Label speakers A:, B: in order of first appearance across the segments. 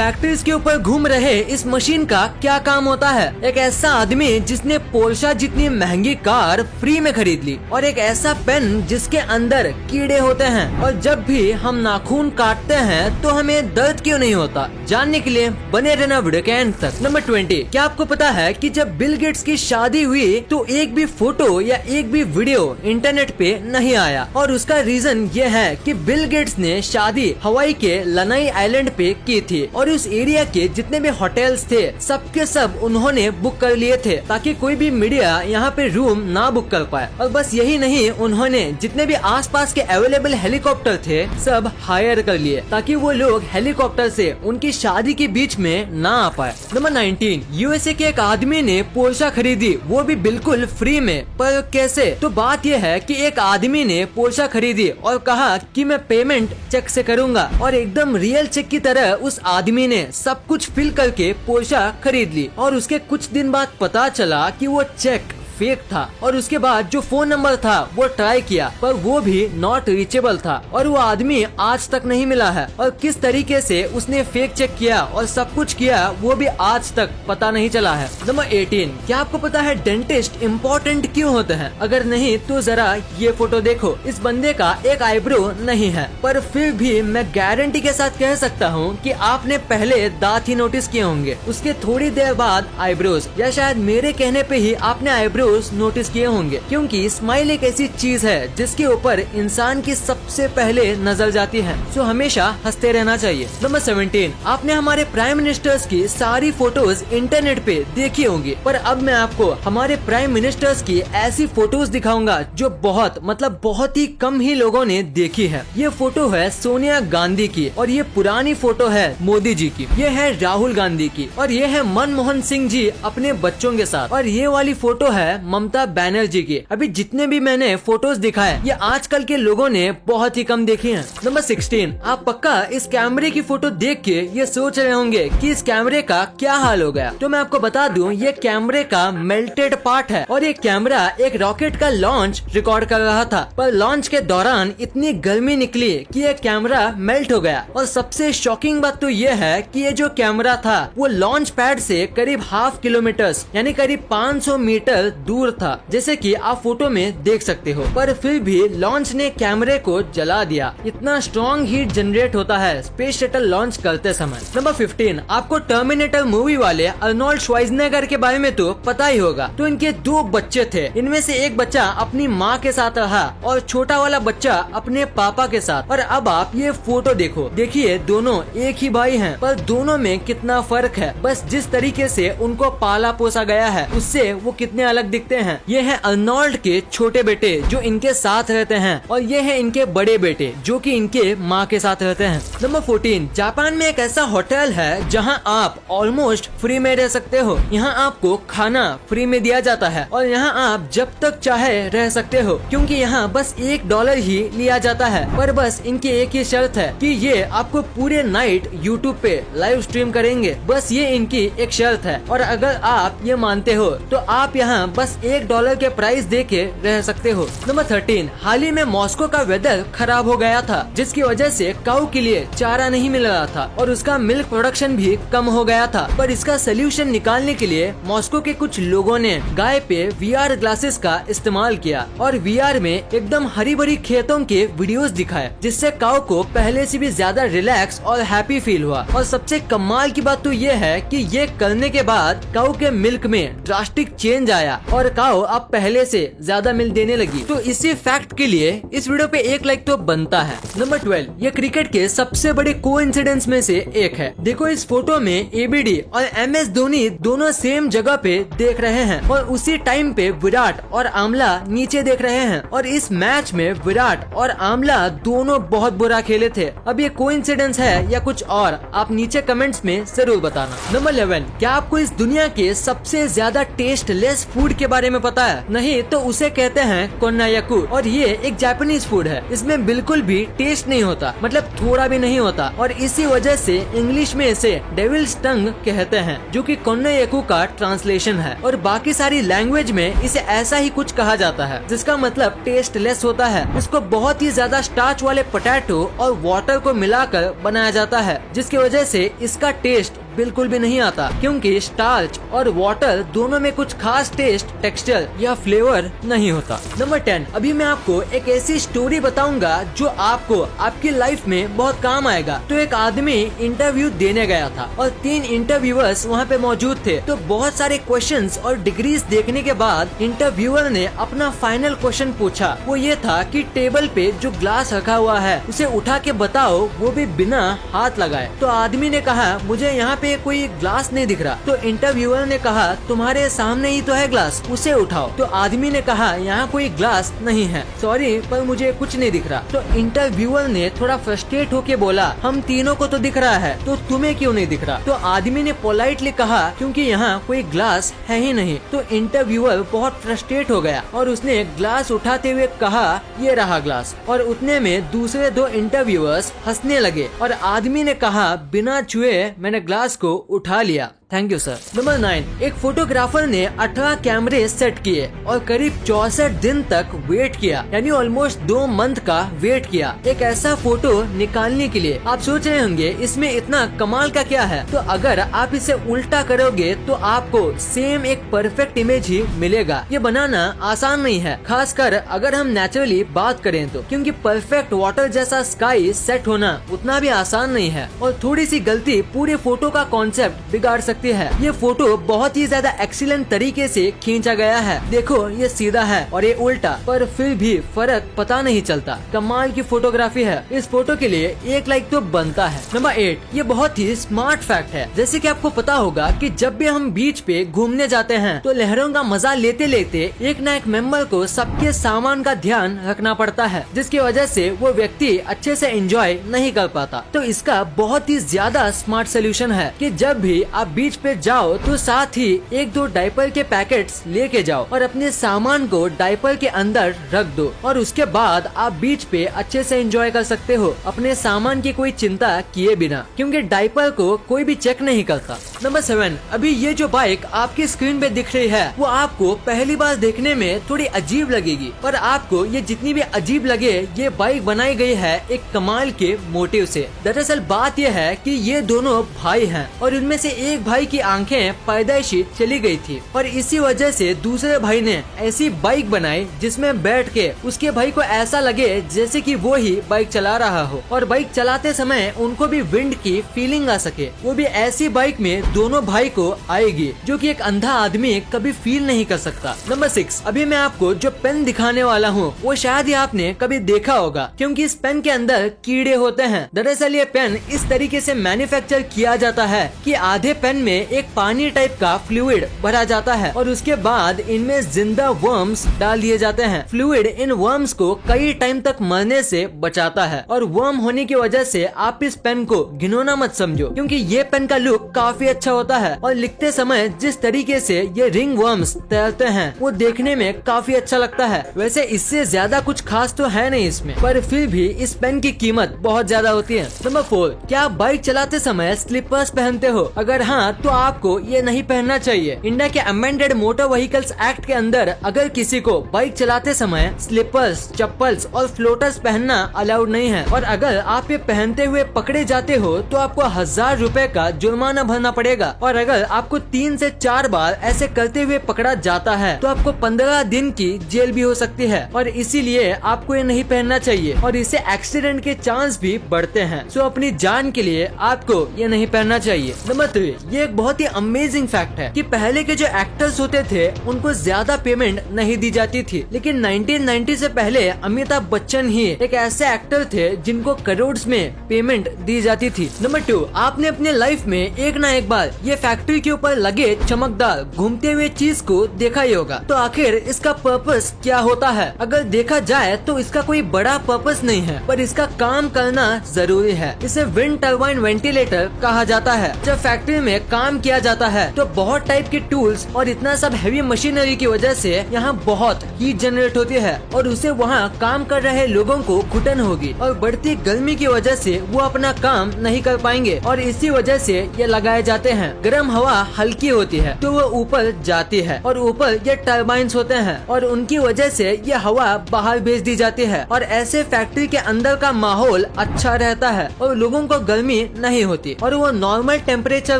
A: Factories के ऊपर घूम रहे इस मशीन का क्या काम होता है? एक ऐसा आदमी जिसने पोर्शा जितनी महंगी कार फ्री में खरीद ली, और एक ऐसा पेन जिसके अंदर कीड़े होते हैं, और जब भी हम नाखून काटते हैं तो हमें दर्द क्यों नहीं होता? जानने के लिए बने रहना वीडियो के एंड तक। नंबर 20, क्या आपको पता है कि जब बिल गेट्स की शादी हुई तो एक भी फोटो या एक भी वीडियो इंटरनेट पे नहीं आया, और उसका रीजन ये है कि बिल गेट्स ने शादी हवाई के लनाई आइलैंड पे की थी, और उस एरिया के जितने भी होटल्स थे सबके सब उन्होंने बुक कर लिए थे ताकि कोई भी मीडिया यहाँ पे रूम ना बुक कर पाए। और बस यही नहीं, उन्होंने जितने भी आसपास के अवेलेबल हेलीकॉप्टर थे सब हायर कर लिए ताकि वो लोग हेलीकॉप्टर से उनकी शादी के बीच में ना आ पाए। नंबर 19, यूएसए के एक आदमी ने पोर्शा खरीदी, वो भी बिल्कुल फ्री में। पर कैसे? तो बात यह है कि एक आदमी ने पोर्शा खरीदी और कहा कि मैं पेमेंट चेक से करूंगा, और एकदम रियल चेक की तरह उस आदमी ने सब कुछ फिल करके पोर्शा खरीद ली, और उसके कुछ दिन बाद पता चला कि वो चेक फेक था। और उसके बाद जो फोन नंबर था वो ट्राई किया पर वो भी नॉट रीचेबल था, और वो आदमी आज तक नहीं मिला है। और किस तरीके से उसने फेक चेक किया और सब कुछ किया वो भी आज तक पता नहीं चला है। नंबर 18, क्या आपको पता है डेंटिस्ट इम्पोर्टेंट क्यों होते हैं? अगर नहीं तो जरा ये फोटो देखो। इस बंदे का एक आईब्रो नहीं है, पर फिर भी मैं गारंटी के साथ कह सकता हूँ कि आपने पहले दांत ही नोटिस किए होंगे, उसके थोड़ी देर बाद आईब्रोज, या शायद मेरे कहने पे ही आपने आईब्रो नोटिस किए होंगे, क्योंकि स्माइल एक ऐसी चीज है जिसके ऊपर इंसान की सबसे पहले नजर जाती है, सो हमेशा हंसते रहना चाहिए। नंबर 17, आपने हमारे प्राइम मिनिस्टर्स की सारी फोटोज इंटरनेट पे देखी होंगी, पर अब मैं आपको हमारे प्राइम मिनिस्टर्स की ऐसी फोटोज दिखाऊंगा जो बहुत ही कम ही लोगों ने देखी है। ये फोटो है सोनिया गांधी की, और ये पुरानी फोटो है मोदी जी की, ये है राहुल गांधी की, और ये है मनमोहन सिंह जी अपने बच्चों के साथ, और ये वाली फोटो है ममता बनर्जी की। अभी जितने भी मैंने फोटोज दिखाए ये आजकल के लोगों ने बहुत ही कम देखी हैं। नंबर 16, आप पक्का इस कैमरे की फोटो देख के ये सोच रहे होंगे कि इस कैमरे का क्या हाल हो गया। तो मैं आपको बता दूं, ये कैमरे का मेल्टेड पार्ट है, और ये कैमरा एक रॉकेट का लॉन्च रिकॉर्ड कर रहा था, पर लॉन्च के दौरान इतनी गर्मी निकली कि ये कैमरा मेल्ट हो गया। और सबसे शॉकिंग बात तो ये है कि ये जो कैमरा था वो लॉन्च पैड से करीब ½ किलोमीटर यानी करीब 500 मीटर दूर था, जैसे कि आप फोटो में देख सकते हो, पर फिर भी लॉन्च ने कैमरे को जला दिया। इतना स्ट्रॉन्ग हीट जनरेट होता है स्पेस शटल लॉन्च करते समय। नंबर 15, आपको टर्मिनेटर मूवी वाले अर्नोल्ड श्वार्ज़नेगर के बारे में तो पता ही होगा। तो इनके 2 बच्चे थे, इनमें से एक बच्चा अपनी माँ के साथ रहा और छोटा वाला बच्चा अपने पापा के साथ। और अब आप ये फोटो देखो, देखिए दोनों एक ही भाई हैं, पर दोनों में कितना फर्क है। बस जिस तरीके से उनको पाला पोसा गया है उससे वो कितने अलग दिखते हैं। ये है अर्नोल्ड के छोटे बेटे जो इनके साथ रहते हैं, और ये है इनके बड़े बेटे जो कि इनके माँ के साथ रहते हैं। नंबर 14, जापान में एक ऐसा होटल है जहां आप ऑलमोस्ट फ्री में रह सकते हो। यहाँ आपको खाना फ्री में दिया जाता है, और यहाँ आप जब तक चाहे रह सकते हो, क्योंकि यहाँ बस $1 ही लिया जाता है। पर बस इनकी एक ही शर्त है कि ये आपको पूरे नाइट यूट्यूब पे लाइव स्ट्रीम करेंगे, बस ये इनकी एक शर्त है। और अगर आप ये मानते हो तो आप यहाँ बस $1 के प्राइस दे के रह सकते हो। नंबर 13, हाल ही में मॉस्को का वेदर खराब हो गया था, जिसकी वजह से काऊ के लिए चारा नहीं मिल रहा था, और उसका मिल्क प्रोडक्शन भी कम हो गया था। पर इसका सोल्यूशन निकालने के लिए मॉस्को के कुछ लोगों ने गाय पे VR ग्लासेस का इस्तेमाल किया, और VR में एकदम हरी भरी खेतों के वीडियोस दिखाए, जिससे काऊ को पहले से भी ज्यादा रिलैक्स और हैप्पी फील हुआ। और सबसे कमाल की बात तो ये है कि ये करने के बाद काऊ के मिल्क में ड्रास्टिक चेंज आया, और काऊ अब पहले से ज्यादा मिल्क देने लगी। तो इसी फैक्ट के लिए इस वीडियो पे 1 लाइक तो बनता है। नंबर 12, ये क्रिकेट के सबसे बड़े कोइंसिडेंस में से एक है। देखो इस फोटो में ABD और MS धोनी दोनों सेम जगह पे देख रहे हैं, और उसी टाइम पे विराट और आमला नीचे देख रहे हैं, और इस मैच में विराट और आमला दोनों बहुत बुरा खेले थे। अब ये कोइंसिडेंस है या कुछ और, आप नीचे कमेंट्स में जरूर बताना। नंबर 11, क्या आपको इस दुनिया के सबसे ज्यादा टेस्टलेस फूड के बारे में पता है? नहीं तो उसे कहते हैं कोन्नायाकू और ये एक जापानीज फूड है। इसमें बिल्कुल भी टेस्ट नहीं होता, मतलब थोड़ा भी नहीं होता और इसी वजह से इंग्लिश में इसे डेविल्स टंग कहते हैं, जो कि कोन्नायाकू का ट्रांसलेशन है। और बाकी सारी लैंग्वेज में इसे ऐसा ही कुछ कहा जाता है, जिसका मतलब टेस्टलेस होता है। इसको बहुत ही ज्यादा स्टार्च वाले पोटैटो और वाटर को मिलाकर बनाया जाता है, जिसकी वजह से इसका टेस्ट बिल्कुल भी नहीं आता, क्योंकि स्टार्च और वाटर दोनों में कुछ खास टेस्ट, टेक्सचर या फ्लेवर नहीं होता। नंबर 10, अभी मैं आपको एक ऐसी स्टोरी बताऊंगा जो आपको आपकी लाइफ में बहुत काम आएगा। तो एक आदमी इंटरव्यू देने गया था और 3 इंटरव्यूअर्स वहाँ पे मौजूद थे। तो बहुत सारे क्वेश्चंस और डिग्रीज देखने के बाद इंटरव्यूअर ने अपना फाइनल क्वेश्चन पूछा। वो ये था कि टेबल पे जो ग्लास रखा हुआ है उसे उठा के बताओ, वो भी बिना हाथ लगाए। तो आदमी ने कहा मुझे यहाँ पे कोई ग्लास नहीं दिख रहा। तो इंटरव्यूअर ने कहा तुम्हारे सामने ही तो है ग्लास, उसे उठाओ। तो आदमी ने कहा यहाँ कोई ग्लास नहीं है, सॉरी पर मुझे कुछ नहीं दिख रहा। तो इंटरव्यूअर ने थोड़ा फ्रस्ट्रेट होके बोला हम तीनों को तो दिख रहा है, तो तुम्हें क्यों नहीं दिख रहा? तो आदमी ने पोलाइटली कहा क्योंकि यहाँ कोई ग्लास है ही नहीं। तो इंटरव्यूअर बहुत फ्रस्ट्रेट हो गया और उसने ग्लास उठाते हुए कहा ये रहा ग्लास। और उतने में दूसरे 2 इंटरव्यूअर्स हंसने लगे और आदमी ने कहा बिना छुए मैंने ग्लास को उठा लिया। Thank you sir. नंबर 9, एक फोटोग्राफर ने 18 कैमरे सेट किए और करीब 64 दिन तक वेट किया, यानी ऑलमोस्ट 2 मंथ का वेट किया एक ऐसा फोटो निकालने के लिए। आप सोच रहे होंगे इसमें इतना कमाल का क्या है? तो अगर आप इसे उल्टा करोगे तो आपको सेम एक परफेक्ट इमेज ही मिलेगा। ये बनाना आसान नहीं है, खासकर अगर हम नेचुरली बात करें तो, क्योंकि परफेक्ट वाटर जैसा स्काई सेट होना उतना भी आसान नहीं है और थोड़ी सी गलती पूरे फोटो का कॉन्सेप्ट बिगाड़ सकती है। ये फोटो बहुत ही ज्यादा एक्सीलेंट तरीके से खींचा गया है। देखो ये सीधा है और ये उल्टा, पर फिर भी फर्क पता नहीं चलता। कमाल की फोटोग्राफी है। इस फोटो के लिए 1 लाइक तो बनता है। नंबर 8, ये बहुत ही स्मार्ट फैक्ट है। जैसे कि आपको पता होगा कि जब भी हम बीच पे घूमने जाते हैं तो लहरों का मजा लेते लेते एक न एक मेंबर को सबके सामान का ध्यान रखना पड़ता है, जिसकी वजह से वो व्यक्ति अच्छे से एंजॉय नहीं कर पाता। तो इसका बहुत ही ज्यादा स्मार्ट सोल्यूशन है कि जब भी आप बीच पे जाओ तो साथ ही 1-2 डायपर के पैकेट्स लेके जाओ और अपने सामान को डायपर के अंदर रख दो और उसके बाद आप बीच पे अच्छे से एंजॉय कर सकते हो अपने सामान की कोई चिंता किए बिना, क्योंकि डायपर को कोई भी चेक नहीं करता। नंबर 7, अभी ये जो बाइक आपकी स्क्रीन पे दिख रही है वो आपको पहली बार देखने में थोड़ी अजीब लगेगी, पर आपको ये जितनी भी अजीब लगे ये बाइक बनाई गई है एक कमाल के मोटिव से। दरअसल बात यह है कि ये दोनों भाई हैं और इनमें से एक भाई की आंखें पैदाइशी चली गई थी और इसी वजह से दूसरे भाई ने ऐसी बाइक बनाई जिसमें बैठ के उसके भाई को ऐसा लगे जैसे कि वो ही बाइक चला रहा हो और बाइक चलाते समय उनको भी विंड की फीलिंग आ सके। वो भी ऐसी बाइक में दोनों भाई को आएगी जो कि एक अंधा आदमी कभी फील नहीं कर सकता। नंबर 6, अभी मैं आपको जो पेन दिखाने वाला हूँ वो शायद ही आपने कभी देखा होगा, क्योंकि इस पेन के अंदर कीड़े होते हैं। दरअसल ये पेन इस तरीके से मैन्युफैक्चर किया जाता है कि आधे पेन में एक पानी टाइप का फ्लूइड भरा जाता है और उसके बाद इनमें जिंदा वर्म्स डाल दिए जाते हैं। फ्लूइड इन वर्म्स को कई टाइम तक मरने से बचाता है और वर्म होने की वजह से आप इस पेन को घिनौना मत समझो, क्योंकि ये पेन का लुक काफी अच्छा होता है और लिखते समय जिस तरीके से ये रिंग वर्म्स तैरते हैं वो देखने में काफी अच्छा लगता है। वैसे इससे ज्यादा कुछ खास तो है नहीं इसमें, पर फिर भी इस पेन की कीमत बहुत ज्यादा होती है। नंबर 4, क्या आप बाइक चलाते समय स्लीपर्स पहनते हो? अगर हाँ तो आपको ये नहीं पहनना चाहिए। इंडिया के अमेंडेड मोटर व्हीकल्स एक्ट के अंदर अगर किसी को बाइक चलाते समय स्लीपर्स, चप्पल्स और फ्लोटर्स पहनना अलाउड नहीं है और अगर आप ये पहनते हुए पकड़े जाते हो तो आपको 1000 रुपए का जुर्माना भरना पड़ेगा और अगर आपको 3 से 4 बार ऐसे करते हुए पकड़ा जाता है तो आपको 15 दिन की जेल भी हो सकती है और इसीलिए आपको ये नहीं पहनना चाहिए और इससे एक्सीडेंट के चांस भी बढ़ते हैं। सो अपनी जान के लिए आपको ये नहीं पहनना चाहिए। नंबर 3, ये एक बहुत ही अमेजिंग फैक्ट है कि पहले के जो एक्टर्स होते थे उनको ज्यादा पेमेंट नहीं दी जाती थी, लेकिन 1990 से पहले अमिताभ बच्चन ही एक ऐसे एक्टर थे जिनको करोड़ में पेमेंट दी जाती थी। नंबर 2, आपने अपने लाइफ में एक ना एक बार ये फैक्ट्री के ऊपर लगे चमकदार घूमते हुए चीज को देखा ही होगा। तो आखिर इसका पर्पस क्या होता है? अगर देखा जाए तो इसका कोई बड़ा पर्पस नहीं है, पर इसका काम करना जरूरी है। इसे विंड टर्बाइन वेंटिलेटर कहा जाता है। जब फैक्ट्री में काम किया जाता है। तो बहुत टाइप के टूल्स और इतना सब हैवी मशीनरी की वजह से यहाँ बहुत हीट जनरेट होती है और उसे वहाँ काम कर रहे लोगों को घुटन होगी और बढ़ती गर्मी की वजह से वो अपना काम नहीं कर पाएंगे और इसी वजह से ये लगाए जाते हैं। गर्म हवा हल्की होती है तो वो ऊपर जाती है और ऊपर ये टर्बाइंस होते हैं और उनकी वजह से ये हवा बाहर भेज दी जाती है और ऐसे फैक्ट्री के अंदर का माहौल अच्छा रहता है और लोगों को गर्मी नहीं होती और वो नॉर्मल टेम्परेचर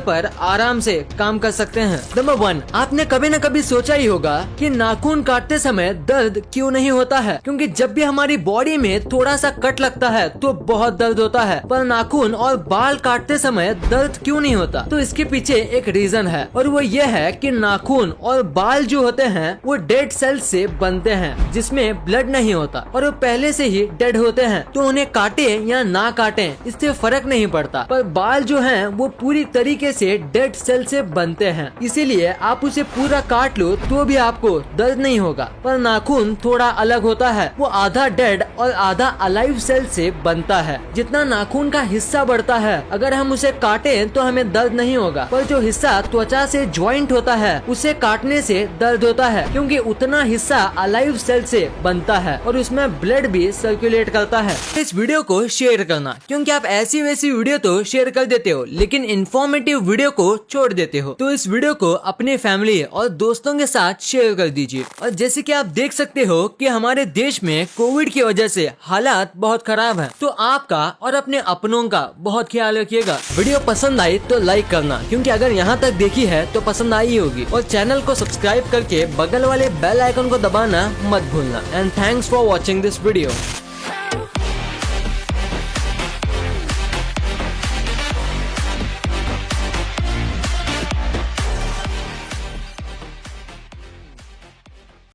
A: पर आराम से काम कर सकते हैं। नंबर 1, आपने कभी न कभी सोचा ही होगा कि नाखून काटते समय दर्द क्यों नहीं होता है, क्योंकि जब भी हमारी बॉडी में थोड़ा सा कट लगता है तो बहुत दर्द होता है, पर नाखून और बाल काटते समय दर्द क्यों नहीं होता? तो इसके पीछे एक रीजन है और वो ये है कि नाखून और बाल जो होते हैं वो डेड सेल्स से बनते हैं जिसमें ब्लड नहीं होता और वो पहले से ही डेड होते हैं, तो उन्हें काटे या ना काटे इससे फर्क नहीं पड़ता। पर बाल जो हैं वो पूरी तरीके से डेड सेल से बनते हैं, इसीलिए आप उसे पूरा काट लो तो भी आपको दर्द नहीं होगा। पर नाखून थोड़ा अलग होता है, वो आधा डेड और आधा अलाइव सेल से बनता है। जितना नाखून का हिस्सा बढ़ता है अगर हम उसे काटें तो हमें दर्द नहीं होगा, पर जो हिस्सा त्वचा से ज्वाइंट होता है उसे काटने से दर्द होता है, क्योंकि उतना हिस्सा अलाइव सेल से बनता है और उसमें ब्लड भी सर्कुलेट करता है। इस वीडियो को शेयर करना, क्योंकि आप ऐसी वैसी वीडियो तो शेयर कर देते हो लेकिन इन्फॉर्मेटिव वीडियो को छोड़ देते हो। तो इस वीडियो को अपने फैमिली और दोस्तों के साथ शेयर कर दीजिए। और जैसे कि आप देख सकते हो कि हमारे देश में कोविड की वजह से हालात बहुत खराब हैं, तो आपका और अपने अपनों का बहुत ख्याल रखिएगा। वीडियो पसंद आई तो लाइक करना, क्योंकि अगर यहाँ तक देखी है तो पसंद आई होगी, और चैनल को सब्सक्राइब करके बगल वाले बेल आइकन को दबाना मत भूलना। And thanks for watching this video.